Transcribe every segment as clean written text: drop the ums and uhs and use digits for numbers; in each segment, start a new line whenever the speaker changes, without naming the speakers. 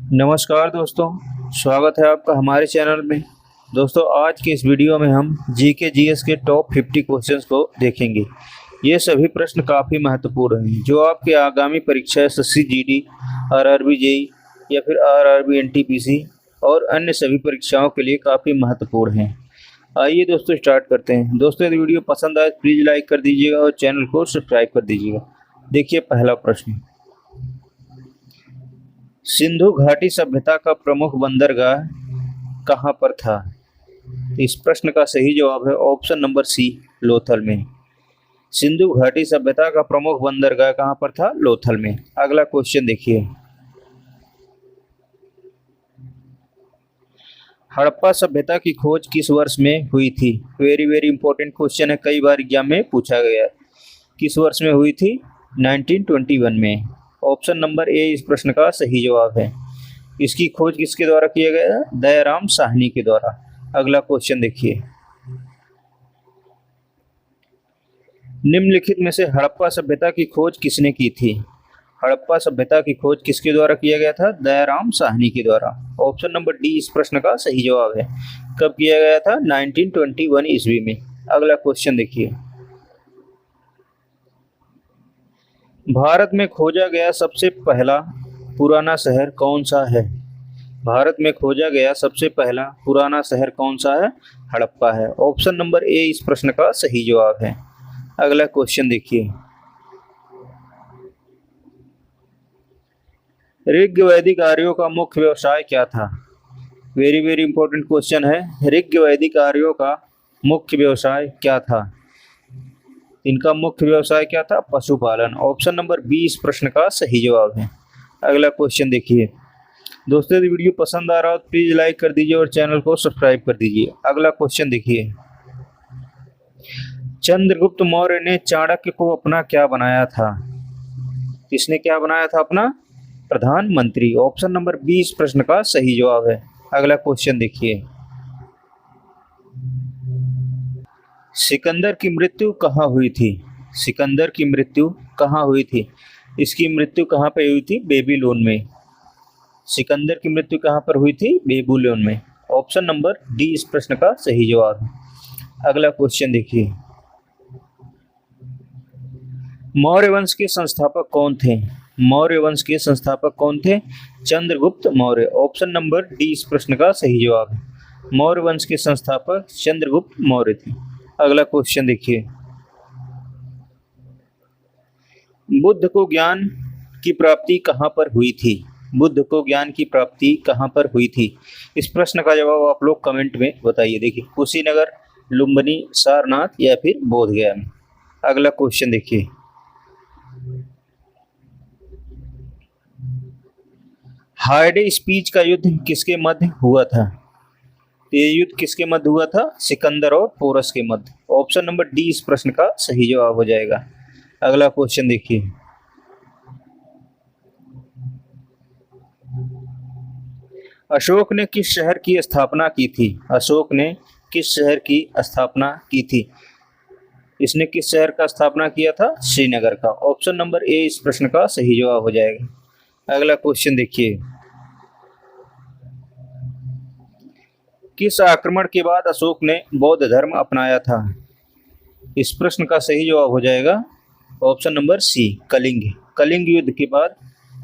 नमस्कार दोस्तों, स्वागत है आपका हमारे चैनल में। दोस्तों, आज के इस वीडियो में हम जीके जीएस के टॉप 50 क्वेश्चंस को देखेंगे। ये सभी प्रश्न काफ़ी महत्वपूर्ण हैं जो आपके आगामी परीक्षा एसएससी जीडी, आरआरबी जेई या फिर आरआरबी एनटीपीसी और अन्य सभी परीक्षाओं के लिए काफ़ी महत्वपूर्ण हैं। आइए दोस्तों स्टार्ट करते हैं। दोस्तों, यदि वीडियो पसंद आए प्लीज़ लाइक कर दीजिएगा और चैनल को सब्सक्राइब कर दीजिएगा। देखिए पहला प्रश्न, सिंधु घाटी सभ्यता का प्रमुख बंदरगाह कहाँ पर था? इस प्रश्न का सही जवाब है ऑप्शन नंबर सी, लोथल में। सिंधु घाटी सभ्यता का प्रमुख बंदरगाह कहाँ पर था? लोथल में। अगला क्वेश्चन देखिए, हड़प्पा सभ्यता की खोज किस वर्ष में हुई थी? वेरी वेरी इंपॉर्टेंट क्वेश्चन है, कई बार एग्जाम में पूछा गया है। किस वर्ष में हुई थी? 1921 में। ऑप्शन नंबर ए इस प्रश्न का सही जवाब है। इसकी खोज किसके द्वारा किया गया? दयाराम साहनी के द्वारा। अगला क्वेश्चन देखिए, निम्नलिखित में से हड़प्पा सभ्यता की खोज किसने की थी? हड़प्पा सभ्यता की खोज किसके द्वारा किया गया था? दयाराम साहनी के द्वारा। ऑप्शन नंबर डी इस प्रश्न का सही जवाब है। कब किया गया था? 1921 ईस्वी में। अगला क्वेश्चन देखिए, भारत में खोजा गया सबसे पहला पुराना शहर कौन सा है? भारत में खोजा गया सबसे पहला पुराना शहर कौन सा है? हड़प्पा है। ऑप्शन नंबर ए इस प्रश्न का सही जवाब है। अगला क्वेश्चन देखिए, ऋग वैदिक आर्यों का मुख्य व्यवसाय क्या था? वेरी वेरी इंपॉर्टेंट क्वेश्चन है। ऋग वैदिक आर्यों का मुख्य व्यवसाय क्या था? इनका मुख्य व्यवसाय क्या था? पशुपालन। ऑप्शन नंबर बी इस प्रश्न का सही जवाब है। अगला क्वेश्चन देखिए, दोस्तों यदि वीडियो पसंद आ रहा हो तो प्लीज लाइक कर दीजिए और चैनल को सब्सक्राइब कर दीजिए। अगला क्वेश्चन देखिए, चंद्रगुप्त मौर्य ने चाणक्य को अपना क्या बनाया था? किसने क्या बनाया था? अपना प्रधानमंत्री। ऑप्शन नंबर बी इस प्रश्न का सही जवाब है। अगला क्वेश्चन देखिए, सिकंदर की मृत्यु कहाँ हुई थी? सिकंदर की मृत्यु कहाँ हुई थी? इसकी मृत्यु कहाँ पे हुई थी? बेबीलोन में। सिकंदर की मृत्यु कहाँ पर हुई थी? बेबीलोन में। ऑप्शन नंबर डी इस प्रश्न का सही जवाब है। अगला क्वेश्चन देखिए, मौर्य वंश के संस्थापक कौन थे? मौर्य वंश के संस्थापक कौन थे? Chandragupta Maurya. Option number D इस प्रश्न का सही जवाब है। मौर्य वंश के संस्थापक चंद्रगुप्त मौर्य थे। अगला क्वेश्चन देखिए, बुद्ध को ज्ञान की प्राप्ति कहाँ पर हुई थी? बुद्ध को ज्ञान की प्राप्ति कहाँ पर हुई थी? इस प्रश्न का जवाब आप लोग कमेंट में बताइए। देखिए, कुशीनगर, लुम्बिनी, सारनाथ या फिर बोधगया में। अगला क्वेश्चन देखिए, हार्डे स्पीच का युद्ध किसके मध्य हुआ था? ये युद्ध किसके मध्य हुआ था? सिकंदर और पोरस के मध्य। ऑप्शन नंबर डी इस प्रश्न का सही जवाब हो जाएगा। अगला क्वेश्चन देखिए, अशोक ने किस शहर की स्थापना की थी? अशोक ने किस शहर की स्थापना की थी? इसने किस शहर का स्थापना किया था? श्रीनगर का। ऑप्शन नंबर ए इस प्रश्न का सही जवाब हो जाएगा। अगला क्वेश्चन देखिए, किस आक्रमण के बाद अशोक ने बौद्ध धर्म अपनाया था? इस प्रश्न का सही जवाब हो जाएगा option number C, Kalinga. Kalinga युद्ध के बाद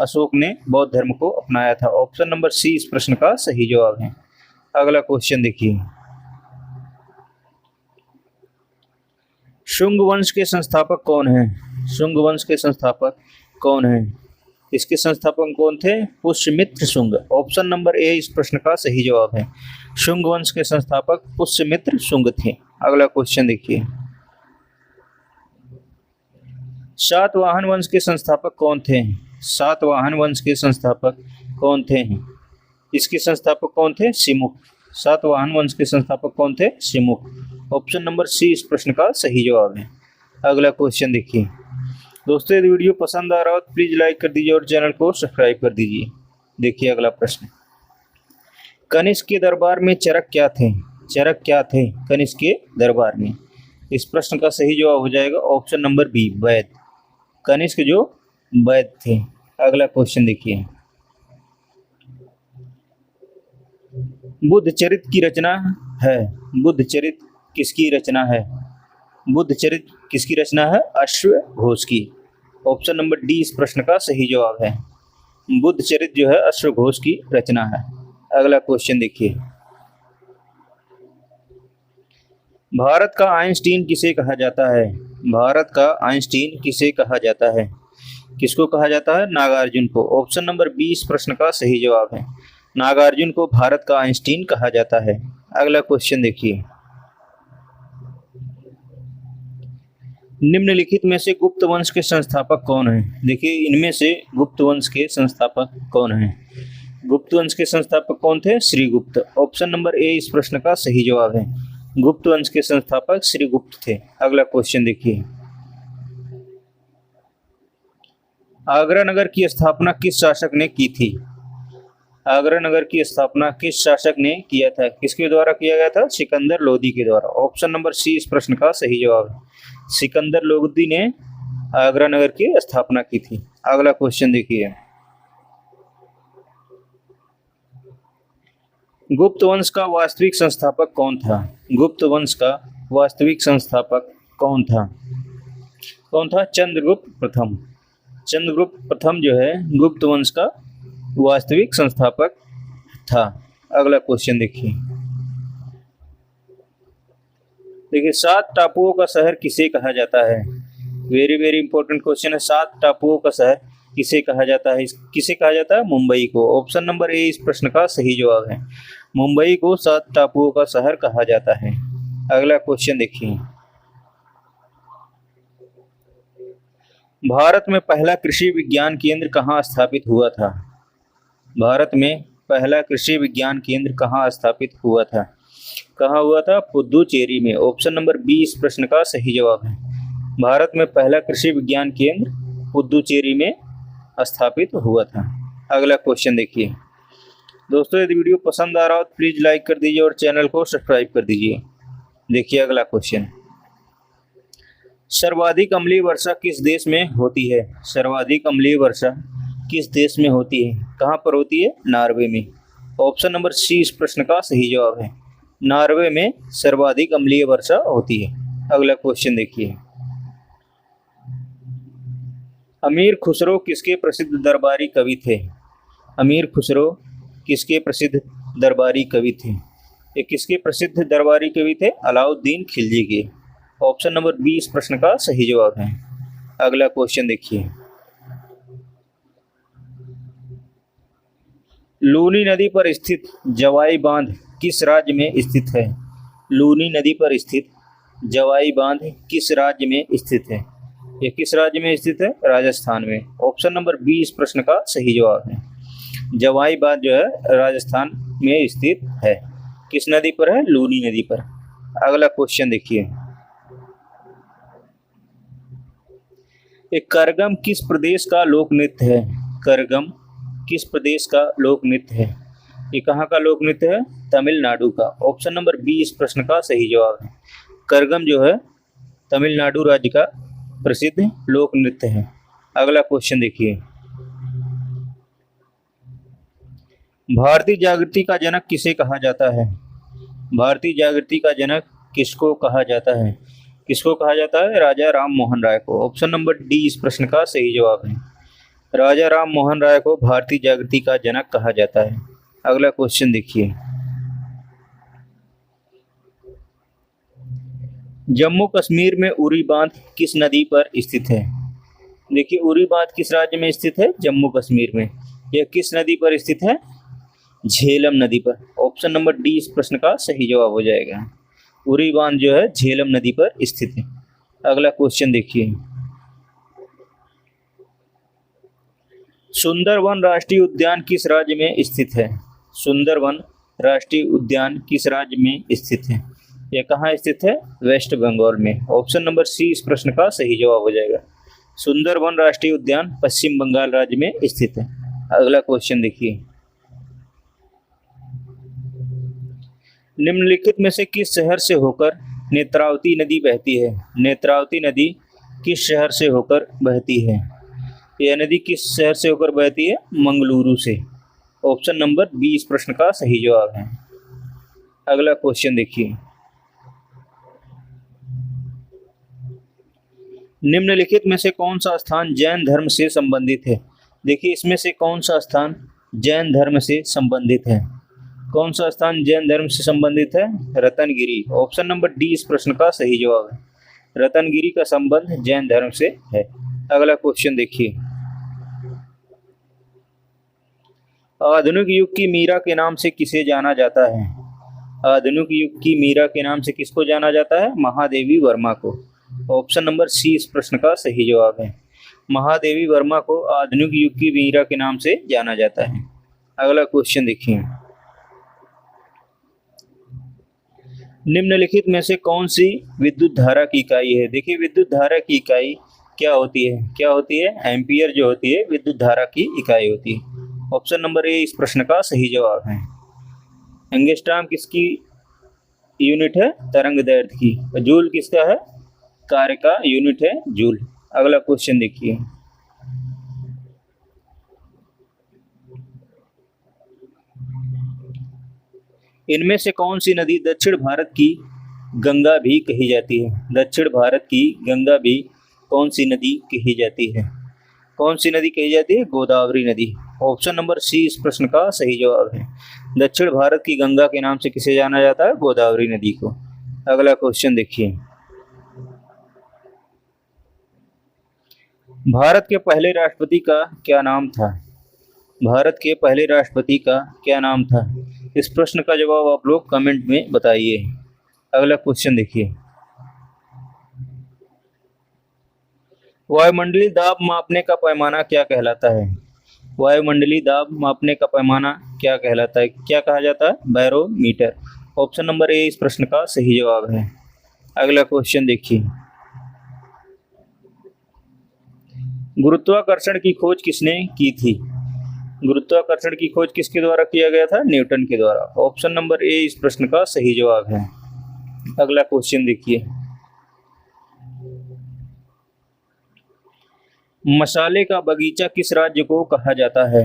अशोक ने बौद्ध धर्म को अपनाया था। ऑप्शन नंबर सी इस प्रश्न का सही जवाब है। अगला क्वेश्चन देखिए, शुंग वंश के संस्थापक कौन हैं? शुंग वंश के संस्थापक कौन हैं? इसके संस्थापक कौन थे? Pushyamitra Shunga. Option number A इस प्रश्न का सही जवाब है। शुंग वंश के संस्थापक पुष्यमित्र शुंग थे। अगला क्वेश्चन देखिए, सातवाहन वंश के संस्थापक कौन थे? सातवाहन वंश के संस्थापक कौन थे? इसके संस्थापक कौन थे? सिमुक। सातवाहन वंश के संस्थापक कौन थे? सिमुक। ऑप्शन नंबर सी इस प्रश्न का सही जवाब है। अगला क्वेश्चन देखिए, दोस्तों यदि वीडियो पसंद आ रहा हो तो प्लीज लाइक कर दीजिए और चैनल को सब्सक्राइब कर दीजिए। देखिए अगला प्रश्न, कनिष्क के दरबार में चरक क्या थे? चरक क्या थे कनिष्क के दरबार में? इस प्रश्न का सही जवाब हो जाएगा ऑप्शन नंबर बी, वैद। कनिष्क जो वैद थे। अगला क्वेश्चन देखिए, बुद्धचरित की रचना है। बुद्धचरित किसकी रचना है? बुद्धचरित किसकी रचना है? अश्वघोष की। ऑप्शन नंबर डी इस प्रश्न का सही जवाब है। बुद्धचरित जो है अश्वघोष की रचना है। अगला क्वेश्चन देखिए, भारत का आइंस्टीन किसे कहा जाता है? भारत का आइंस्टीन किसे कहा जाता है? किसको कहा जाता है? नागार्जुन को। ऑप्शन नंबर 20 प्रश्न का सही जवाब है। नागार्जुन को भारत का आइंस्टीन कहा जाता है। अगला क्वेश्चन देखिए, निम्नलिखित में से गुप्त वंश के संस्थापक कौन हैं? देखिए, इनमें से गुप्त वंश के संस्थापक कौन हैं? गुप्त वंश के संस्थापक कौन थे? श्रीगुप्त। ऑप्शन नंबर ए इस प्रश्न का सही जवाब है। गुप्त वंश के संस्थापक श्रीगुप्त थे। अगला क्वेश्चन देखिए, आगरा नगर की स्थापना किस शासक ने की थी? आगरा नगर की स्थापना किस शासक ने किया था? किसके द्वारा किया गया था? सिकंदर लोदी के द्वारा। ऑप्शन नंबर सी इस प्रश्न का सही जवाब है। सिकंदर लोदी ने आगरा नगर की स्थापना की थी। अगला क्वेश्चन देखिए, गुप्त वंश का वास्तविक संस्थापक कौन था? गुप्त वंश का वास्तविक संस्थापक कौन था? कौन था? चंद्रगुप्त प्रथम। चंद्रगुप्त प्रथम जो है गुप्त वंश का वास्तविक संस्थापक था। अगला क्वेश्चन देखिए, सात टापुओं का शहर किसे कहा जाता है? वेरी वेरी इंपॉर्टेंट क्वेश्चन है। सात टापुओं का शहर किसे कहा जाता है? किसे कहा जाता है? मुंबई को। ऑप्शन नंबर ए इस प्रश्न का सही जवाब है। मुंबई को सात टापुओं का शहर कहा जाता है। अगला क्वेश्चन देखिए, भारत में पहला कृषि विज्ञान केंद्र कहाँ स्थापित हुआ था? भारत में पहला कृषि विज्ञान केंद्र कहाँ स्थापित हुआ था? कहाँ हुआ था? पुदुचेरी में। ऑप्शन नंबर 20 प्रश्न का सही जवाब है। भारत में पहला कृषि विज्ञान केंद्र पुदुचेरी में स्थापित हुआ था। अगला क्वेश्चन देखिए, दोस्तों यदि वीडियो पसंद आ रहा हो तो प्लीज लाइक कर दीजिए और चैनल को सब्सक्राइब कर दीजिए। देखिए अगला क्वेश्चन, सर्वाधिक अम्लीय वर्षा किस देश में होती है? सर्वाधिक अम्लीय वर्षा किस देश में होती है? कहाँ पर होती है? नॉर्वे में। ऑप्शन नंबर सी इस प्रश्न का सही जवाब है। नॉर्वे में सर्वाधिक अम्लीय वर्षा होती है। अगला क्वेश्चन देखिए, अमीर खुसरो किसके प्रसिद्ध दरबारी कवि थे? अमीर खुसरो किसके प्रसिद्ध दरबारी कवि थे? ये किसके प्रसिद्ध दरबारी कवि थे? अलाउद्दीन खिलजी के। ऑप्शन नंबर 20 प्रश्न का सही जवाब है। अगला क्वेश्चन देखिए, लूनी नदी पर स्थित जवाई बांध किस राज्य में स्थित है? लूनी नदी पर स्थित जवाई बांध किस राज्य में स्थित है? यह किस राज्य में स्थित है? राजस्थान में। ऑप्शन नंबर 20 प्रश्न का सही जवाब है। जवाई बांध जो है राजस्थान में स्थित है। किस नदी पर है? लूनी नदी पर। अगला क्वेश्चन देखिए, एक करगम किस प्रदेश का लोक नृत्य है? करगम किस प्रदेश का लोक नृत्य है? ये कहाँ का लोक नृत्य है? तमिलनाडु का। ऑप्शन नंबर 20 प्रश्न का सही जवाब है। करगम जो है तमिलनाडु राज्य का प्रसिद्ध लोक नृत्य है। अगला क्वेश्चन देखिए, भारतीय जागृति का जनक किसे कहा जाता है? भारतीय जागृति का जनक किसको कहा जाता है? किसको कहा जाता है? राजा राम मोहन राय को। ऑप्शन नंबर डी इस प्रश्न का सही जवाब है। राजा राम मोहन राय को भारतीय जागृति का जनक कहा जाता है। अगला क्वेश्चन देखिए, जम्मू कश्मीर में उरी बांध किस नदी पर स्थित है? देखिए उरी बांध किस राज्य में स्थित है? जम्मू कश्मीर में। यह किस नदी पर स्थित है? झेलम नदी पर। ऑप्शन नंबर डी इस प्रश्न का सही जवाब हो जाएगा। उरी बांध जो है झेलम नदी पर स्थित है। अगला क्वेश्चन देखिए, सुंदरवन राष्ट्रीय उद्यान किस राज्य में स्थित है? सुंदरवन राष्ट्रीय उद्यान किस राज्य में स्थित है? यह कहाँ स्थित है? वेस्ट बंगाल में। ऑप्शन नंबर सी इस प्रश्न का सही जवाब हो जाएगा। सुंदरवन राष्ट्रीय उद्यान पश्चिम बंगाल राज्य में स्थित है। अगला क्वेश्चन देखिए, निम्नलिखित में से किस शहर से होकर नेत्रावती नदी बहती है? नेत्रावती नदी किस शहर से होकर बहती है? यह नदी किस शहर से होकर बहती है? मंगलुरु से। ऑप्शन नंबर 20 प्रश्न का सही जवाब है। अगला क्वेश्चन देखिए, निम्नलिखित में से कौन सा स्थान जैन धर्म से संबंधित है। देखिए इसमें से कौन सा स्थान जैन धर्म से संबंधित है। कौन सा स्थान जैन धर्म से संबंधित है? रतनगिरी। ऑप्शन नंबर डी इस प्रश्न का सही जवाब है। रतनगिरी का संबंध जैन धर्म से है। अगला क्वेश्चन देखिए, आधुनिक युग की मीरा के नाम से किसे जाना जाता है? आधुनिक युग की मीरा के नाम से किसको जाना जाता है? महादेवी वर्मा को। ऑप्शन नंबर सी इस प्रश्न का सही जवाब है। महादेवी वर्मा को आधुनिक युग की मीरा के नाम से जाना जाता है। अगला क्वेश्चन देखिए, निम्नलिखित में से कौन सी विद्युत धारा की इकाई है? देखिए विद्युत धारा की इकाई क्या होती है? क्या होती है? एम्पियर जो होती है विद्युत धारा की इकाई होती है। ऑप्शन नंबर ए इस प्रश्न का सही जवाब है। एंगस्ट्रॉम किसकी यूनिट है? तरंग दैर्ध्य की। जूल किसका है? कार्य का यूनिट है जूल। अगला क्वेश्चन देखिए, इनमें से कौन सी नदी दक्षिण भारत की गंगा भी कही जाती है? दक्षिण भारत की गंगा भी कौन सी नदी कही जाती है? कौन सी नदी कही जाती है? गोदावरी नदी। ऑप्शन नंबर सी इस प्रश्न का सही जवाब है। दक्षिण भारत की गंगा के नाम से किसे जाना जाता है? गोदावरी नदी को। अगला क्वेश्चन देखिए, भारत के पहले राष्ट्रपति का क्या नाम था? भारत के पहले राष्ट्रपति का क्या नाम था? इस प्रश्न का जवाब आप लोग कमेंट में बताइए। अगला क्वेश्चन देखिए, वायुमंडलीय दाब मापने का पैमाना क्या कहलाता है? वायुमंडलीय दाब मापने का पैमाना क्या कहलाता है? क्या कहा जाता है? बैरोमीटर। ऑप्शन नंबर ए इस प्रश्न का सही जवाब है। अगला क्वेश्चन देखिए, गुरुत्वाकर्षण की खोज किसने की थी? गुरुत्वाकर्षण की खोज किसके द्वारा किया गया था? न्यूटन के द्वारा। ऑप्शन नंबर ए इस प्रश्न का सही जवाब है। अगला क्वेश्चन देखिए, मसाले का बगीचा किस राज्य को कहा जाता है?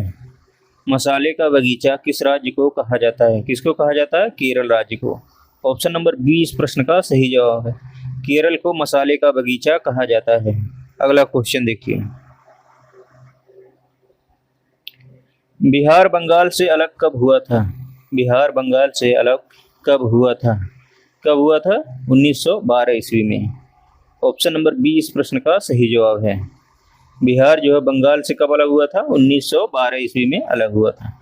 मसाले का बगीचा किस राज्य को कहा जाता है? किसको कहा जाता है? केरल राज्य को। ऑप्शन नंबर बी इस प्रश्न का सही जवाब है। केरल को मसाले का बगीचा कहा जाता है। अगला क्वेश्चन देखिए, बिहार बंगाल से अलग कब हुआ था? बिहार बंगाल से अलग कब हुआ था? कब हुआ था? 1912 ईस्वी में। ऑप्शन नंबर बी इस प्रश्न का सही जवाब है। बिहार जो है बंगाल से कब अलग हुआ था? 1912 ईस्वी में अलग हुआ था।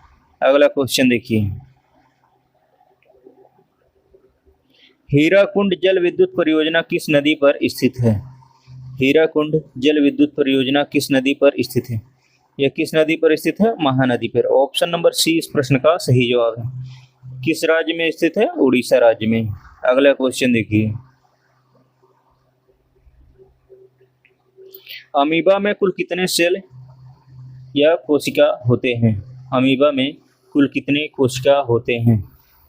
अगला क्वेश्चन देखिए, हीराकुंड जल विद्युत परियोजना किस नदी पर स्थित है? हीराकुंड जल विद्युत परियोजना किस नदी पर स्थित है? यह किस नदी पर स्थित है? महानदी पर। ऑप्शन नंबर सी इस प्रश्न का सही जवाब है। किस राज्य में स्थित है? उड़ीसा राज्य में। अगला क्वेश्चन देखिए, अमीबा में कुल कितने सेल या कोशिका होते हैं? अमीबा में कुल कितने कोशिका होते हैं?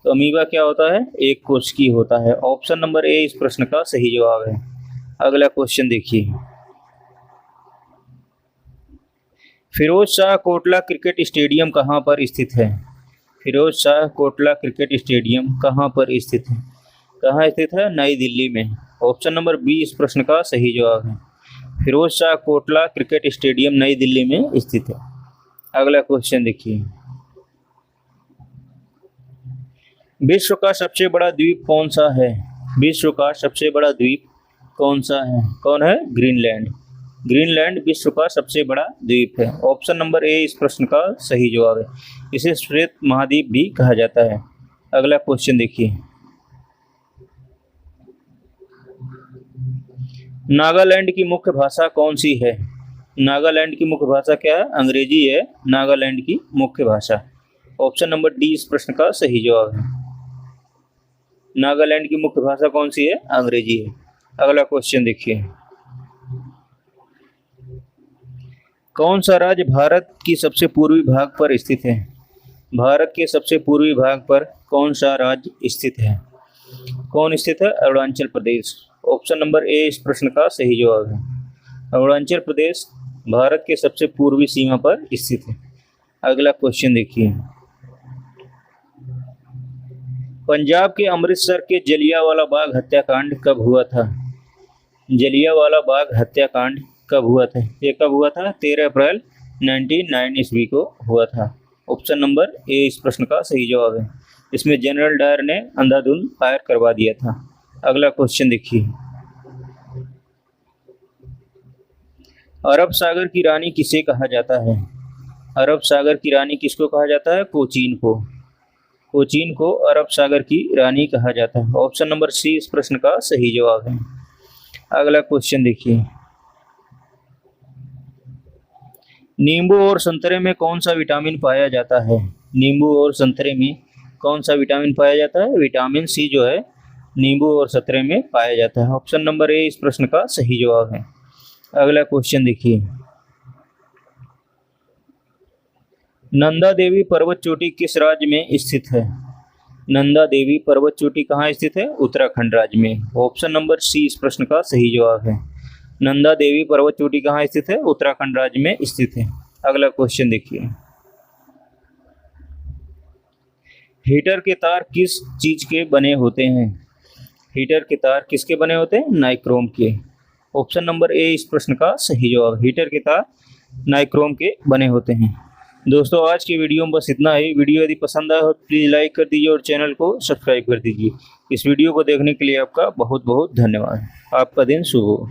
तो अमीबा क्या होता है? एक कोशिकी होता है। ऑप्शन नंबर ए इस प्रश्न का सही जवाब है। अगला क्वेश्चन देखिए, फिरोज शाह कोटला क्रिकेट स्टेडियम कहाँ पर स्थित है? फिरोज शाह कोटला क्रिकेट स्टेडियम कहाँ पर स्थित है? कहाँ स्थित है? नई दिल्ली में। ऑप्शन नंबर बी इस प्रश्न का सही जवाब है। फिरोज शाह कोटला क्रिकेट स्टेडियम नई दिल्ली में स्थित है। अगला क्वेश्चन देखिए, विश्व का सबसे बड़ा द्वीप कौन सा है? विश्व का सबसे बड़ा द्वीप कौन सा है? कौन है? ग्रीनलैंड। ग्रीनलैंड विश्व का सबसे बड़ा द्वीप है। ऑप्शन नंबर ए इस प्रश्न का सही जवाब है। इसे श्वेत महाद्वीप भी कहा जाता है। अगला क्वेश्चन देखिए, नागालैंड की मुख्य भाषा कौन सी है? नागालैंड की मुख्य भाषा क्या है? अंग्रेजी है नागालैंड की मुख्य भाषा। ऑप्शन नंबर डी इस प्रश्न का सही जवाब है। नागालैंड की मुख्य भाषा कौन सी है? अंग्रेजी है। अगला क्वेश्चन देखिए, कौन सा राज्य भारत की सबसे पूर्वी भाग पर स्थित है? भारत के सबसे पूर्वी भाग पर कौन सा राज्य स्थित है? कौन स्थित है? Arunachal Pradesh. Option number A इस प्रश्न का सही जवाब है। अरुणाचल प्रदेश भारत के सबसे पूर्वी सीमा पर स्थित है। अगला क्वेश्चन देखिए, पंजाब के अमृतसर के जलियांवाला बाग हत्याकांड कब हुआ था? जलियांवाला बाग हत्याकांड कब हुआ था? ये कब हुआ था? 13 अप्रैल 1909 ईस्वी को हुआ था। ऑप्शन नंबर ए इस प्रश्न का सही जवाब है। इसमें जनरल डायर ने अंधाधुंध फायर करवा दिया था। अगला क्वेश्चन देखिए, अरब सागर की रानी किसे कहा जाता है? अरब सागर की रानी किसको कहा जाता है? कोचीन को। कोचीन को अरब सागर की रानी कहा जाता है। ऑप्शन नंबर सी इस प्रश्न का सही जवाब है। अगला क्वेश्चन देखिए, नींबू और संतरे में कौन सा विटामिन पाया जाता है? नींबू और संतरे में कौन सा विटामिन पाया जाता है? विटामिन सी जो है नींबू और संतरे में पाया जाता है। ऑप्शन नंबर ए इस प्रश्न का सही जवाब है। अगला क्वेश्चन देखिए, नंदा देवी पर्वत चोटी किस राज्य में स्थित है? नंदा देवी पर्वत चोटी कहाँ स्थित है? उत्तराखंड राज्य में। ऑप्शन नंबर सी इस प्रश्न का सही जवाब है। नंदा देवी पर्वत चोटी कहाँ स्थित है? उत्तराखंड राज्य में स्थित है। अगला क्वेश्चन देखिए, हीटर के तार किस चीज के बने होते हैं? हीटर के तार किसके बने होते हैं? नाइक्रोम के। ऑप्शन नंबर ए इस प्रश्न का सही जवाब। हीटर के तार नाइक्रोम के बने होते हैं। दोस्तों आज की वीडियो में बस इतना ही। वीडियो यदि पसंद आया हो तो प्लीज़ लाइक कर दीजिए और चैनल को सब्सक्राइब कर दीजिए। इस वीडियो को देखने के लिए आपका बहुत बहुत धन्यवाद। आपका दिन शुभ हो।